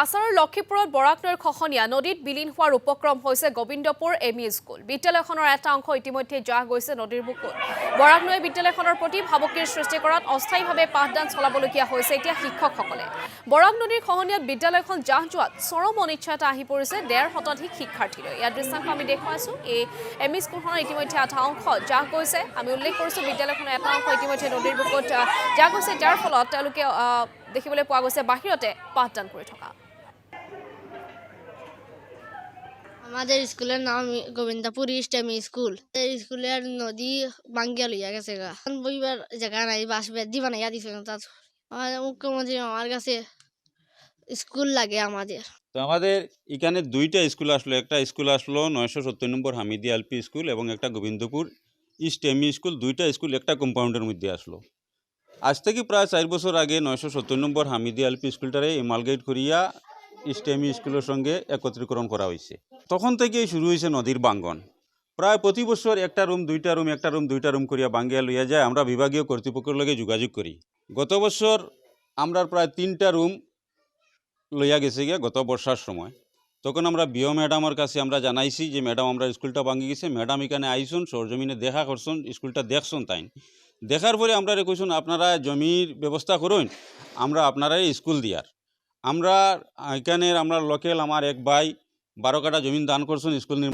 আসাৰৰ লক্ষীপুৰত বৰাক নৈৰ খহনীয়া নদীত বিলীন হোৱাৰ উপক্ৰম হৈছে গোবিন্দপুৰ এমই স্কুল। বিদ্যালয়খনৰ এটা অংশ ইতিমধ্যে জাহ গৈছে নদীৰ বুকুত। বৰাক নৈ বিদ্যালয়খনৰ প্ৰতি ভাবুকিৰ সৃষ্টি কৰাত অস্থায়ীভাৱে পাঠদান চলাবলগীয়া হৈছে এতিয়া শিক্ষকসকলে। বৰাক নদীৰ খহনীয়াত বিদ্যালয়খন জাহ যোৱাত চৰম অনিচ্ছা এটা আহি পৰিছে ১.৫ শতাধিক শিক্ষাৰ্থীলৈ। ইয়াৰ দৃশ্যাংশ আমি দেখুৱাইছো। এই এমই স্কুলখনৰ ইতিমধ্যে এটা অংশ জাহ গৈছে। আমি উল্লেখ কৰিছো বিদ্যালয়খনৰ এটা অংশ ইতিমধ্যে নদীৰ বুকুত জাহ গৈছে, যাৰ ফলত তেওঁলোকে দেখিবলৈ পোৱা গৈছে বাহিৰতে পাঠদান কৰি থকা। আমাদের স্কুলের নাম গোবিন্দপুর ইস্ট এমই স্কুল। স্কুলের নদী ভাঙ্গিয়া লইয়া গেছে গা, বইবার জায়গা নাই, বাস বেদি বানাইয়া দিছে। তার মুখ্যমন্ত্রী আমার কাছে স্কুল লাগে আমাদের। তো আমাদের এখানে দুইটা স্কুল আসলো, একটা স্কুল আসলো 970 নম্বর হামিদিয়া এলপি স্কুল এবং একটা গোবিন্দপুর ইস্ট এমই স্কুল। দুইটা স্কুল একটা কম্পাউন্ডের মধ্যে আসলো। আজ থেকে প্রায় 4 বছর আগে 970 নম্বর হামিদিয়া এলপি স্কুলটারে এমালগেট করিয়া ইস্ট এমই স্কুলের সঙ্গে একত্রীকরণ করা হয়েছে। তখন থেকেই শুরু হয়েছে নদীর ভাঙ্গন। প্রায় প্রতি বছর একটা রুম দুইটা রুম করিয়া ভাঙ্গিয়া লইয়া যায়। আমরা বিভাগীয় কর্তৃপক্ষের লগে যোগাযোগ করি। গত বছর আমরা প্রায় 3টা রুম লইয়া গেছে গিয়া গত বর্ষার সময়। তখন আমরা বিও ম্যাডামের কাছে আমরা জানাইছি যে ম্যাডাম আমরা স্কুলটা ভাঙ্গি গেছে। ম্যাডাম এখানে আইসুন, সরজমিনে দেখা করছেন, স্কুলটা দেখছেন। তাই দেখার পরে আমরা কইসুন আপনারা জমির ব্যবস্থা করুন, আমরা আপনারাই স্কুল দিয়ার। আমরা এখানের আমরা লোকাল আমার এক ভাই 12 কাঠা জমিন দান করছেন স্কুল নির্মাণ।